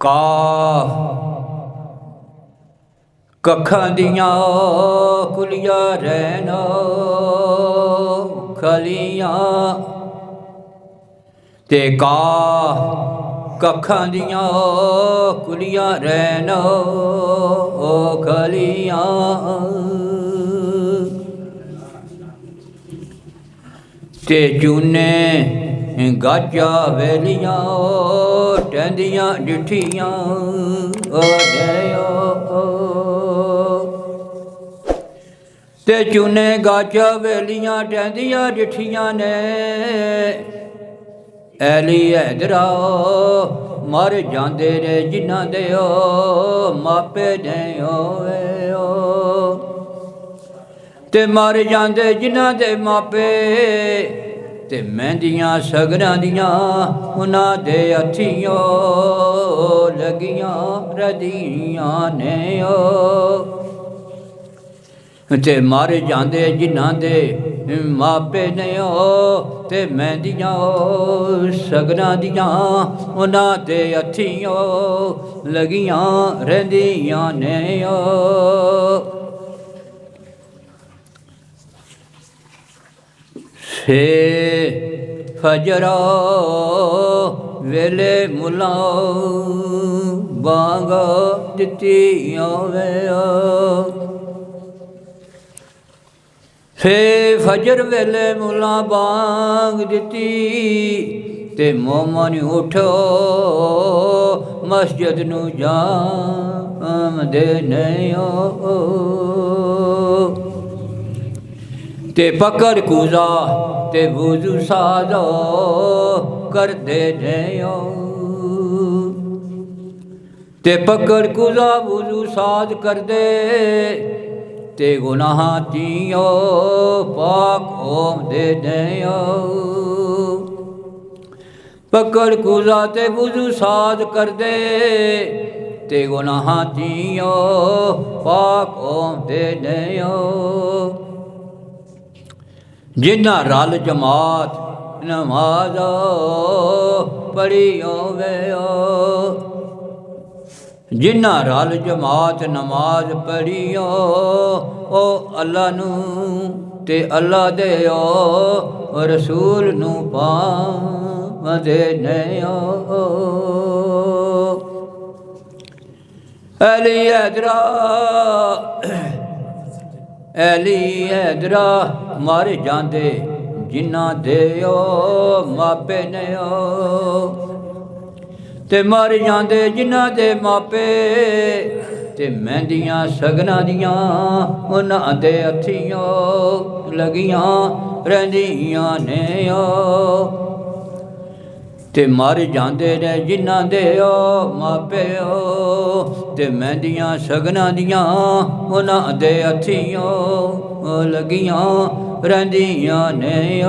ਕਾਫ ਕੱਖਾਂ ਦੀਆਂ ਕੁਲੀਆਂ ਰਹਿਣ ਖਲੀਆਂ ਤੇ ਕਾਫ ਕੱਖਾਂ ਦੀਆਂ ਕੁਲੀਆਂ ਰਹਿਣ ਖਲੀਆਂ ਤੇ ਚੂਨੇ ਗਾਜਾ ਵੇਲੀਆਂ ਟਹਿੰਦੀਆਂ ਡਿਠੀਆਂ ਤੇ ਚੂਨੇ ਗਾਜਾ ਵੇਲੀਆਂ ਟਹਿੰਦੀਆਂ ਡਿਠੀਆਂ ਨੇ ਐਲੀ ਹੈਦਰਾ ਮਰ ਜਾਂਦੇ ਨੇ ਜਿਨ੍ਹਾਂ ਦੇ ਮਾਪੇ ਨੇ ਹੋਵੇ ਤੇ ਮਰ ਜਾਂਦੇ ਜਿਨ੍ਹਾਂ ਦੇ ਮਾਪੇ ਤੇ ਮਹਿੰਦੀਆਂ ਸਗਨਾਂ ਦੀਆਂ ਉਹਨਾਂ ਦੇ ਹੱਥੀਂ ਲੱਗੀਆਂ ਰਦੀਆਂ ਨੇ ਤੇ ਮਰ ਜਾਂਦੇ ਜਿਨ੍ਹਾਂ ਦੇ ਮਾਪੇ ਨੇ ਤੇ ਮਹਿੰਦੀਆਂ ਸਗਨਾਂ ਦੀਆਂ ਉਹਨਾਂ ਦੇ ਹੱਥੀਂ ਲੱਗੀਆਂ ਰਹਿੰਦੀਆਂ ਨੇ ਫੇ ਫਜਰਾ ਵੇਲੇ ਮੁਲਾ ਬਾਂਗ ਦਿੱਤੀ ਆਵੇ ਫੇ ਫਜਰ ਵੇਲੇ ਮੁਲਾ ਬਾਂਗ ਦਿੱਤੀ ਤੇ ਮੋਮਨ ਉਠੋ ਮਸਜਿਦ ਨੂੰ ਜਾਮਦੇ ਨੇ ਤੇ ਪਕੜ ਕੂਜ਼ਾ ਤੇ ਵੁਜ਼ੂ ਸਾਜ਼ੋ ਕਰਦੇ ਨੇ ਤੇ ਪਕੜ ਕੂਜ਼ਾ ਵੁਜ਼ੂ ਸਾਜ਼ ਕਰਦੇ ਤੇ ਗੁਨਾਹਾਂ ਤੀਓ ਪਾਕ ਹੋਂਦੇ ਨੇ ਪਕੜ ਕੂਜ਼ਾ ਤੇ ਵੁਜ਼ੂ ਸਾਜ਼ ਕਰਦੇ ਤੇ ਗੁਨਾਹਾਂ ਤੀਓ ਪਾਕ ਹੋਂਦੇ ਨੇ ਜਿਨ੍ਹਾਂ ਰਲ ਜਮਾਤ ਨਮਾਜ਼ ਪੜ੍ਹੀ ਹੋਵੇ ਜਿਨ੍ਹਾਂ ਰਲ ਜਮਾਤ ਨਮਾਜ਼ ਪੜ੍ਹੀ ਉਹ ਅੱਲਾ ਨੂੰ ਤੇ ਅੱਲਾ ਦੇ ਰਸੂਲ ਨੂੰ ਪਾਵਦੇ ਨੇ ਅਲੀ ਹੈਦਰਾ ਐਲੀ ਹੈਦਰਾ ਮਰ ਜਾਂਦੇ ਜਿਨ੍ਹਾਂ ਦੇ ਮਾਪੇ ਨੇ ਤੇ ਮਰ ਜਾਂਦੇ ਜਿਨ੍ਹਾਂ ਦੇ ਮਾਪੇ ਤੇ ਮਹਿੰਦੀਆਂ ਸਗਨਾਂ ਦੀਆਂ ਉਹਨਾਂ ਦੇ ਹੱਥੀਂ ਲੱਗੀਆਂ ਰਹਿੰਦੀਆਂ ਨੇ ਤੇ ਮਰ ਜਾਂਦੇ ਨੇ ਜਿਨ੍ਹਾਂ ਦੇ ਮਾਪੇ ਤੇ ਮਹਿੰਦੀਆਂ ਸਗਨਾਂ ਦੀਆਂ ਉਹਨਾਂ ਦੇ ਹੱਥੀਂ ਲੱਗੀਆਂ ਰਹਿੰਦੀਆਂ ਨੇ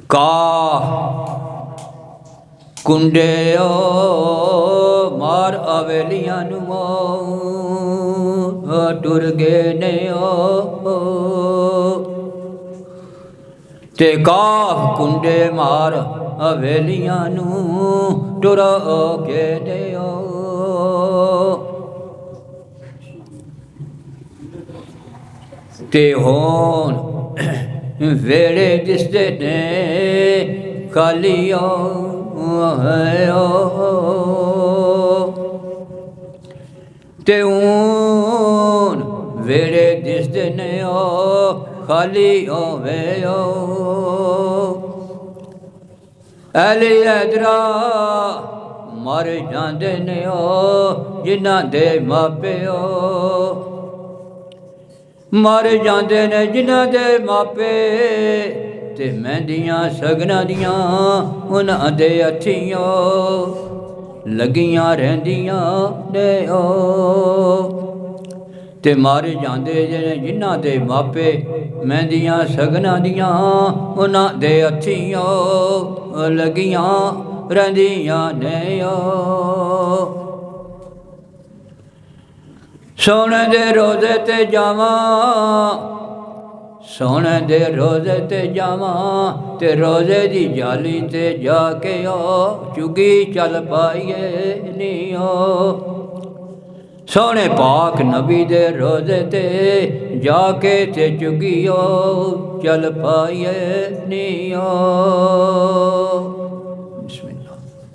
ਕਾ ਕੁੰਡੇ ਮਾਰ ਅਵੇਲੀਆਂ ਨੂੰ ਟੁਰ ਗਏ ਨੇ ਤੇ ਕਾਫ ਕੁੰਡੇ ਮਾਰ ਹਵੇਲੀਆਂ ਨੂੰ ਟੁਰ ਕੇ ਦਿਓ ਤੇ ਹੁਣ ਵੇੜੇ ਦਿਸਦੇ ਨੇ ਖਾਲੀਓ ਤੇ ਹੁਣ ਵੇੜੇ ਦਿਸਦੇ ਨੇ ਖਾਲੀ ਹੋਵੇ ਅਲੀ ਹੈਦਰਾ ਮਰ ਜਾਂਦੇ ਨੇ ਜਿਨ੍ਹਾਂ ਦੇ ਮਾਪੇ ਮਰ ਜਾਂਦੇ ਨੇ ਜਿਨ੍ਹਾਂ ਦੇ ਮਾਪੇ ਤੇ ਮਹਿੰਦੀਆਂ ਸਗਨਾਂ ਦੀਆਂ ਉਹਨਾਂ ਦੇ ਹੱਥੀਂ ਲੱਗੀਆਂ ਰਹਿੰਦੀਆਂ ਨੇ ਤੇ ਮਰ ਜਾਂਦੇ ਜਿਹੜੇ ਜਿਨ੍ਹਾਂ ਦੇ ਮਾਪੇ ਮਹਿੰਦੀਆਂ ਸਗਨਾਂ ਦੀਆਂ ਉਹਨਾਂ ਦੇ ਹੱਥੀਂ ਲੱਗੀਆਂ ਰਹਿੰਦੀਆਂ ਨੇ ਸੋਹਣੇ ਦੇ ਰੋਜ਼ੇ ਤੇ ਜਾਵਾਂ सोने दे रोजे ते जावां ते रोजे दी जाली ते जाके ओ चुगी चल पाइए नी ओ सोने पाक नबी दे रोजे ते जाके ते चुगी ओ चल पाइए नी ओ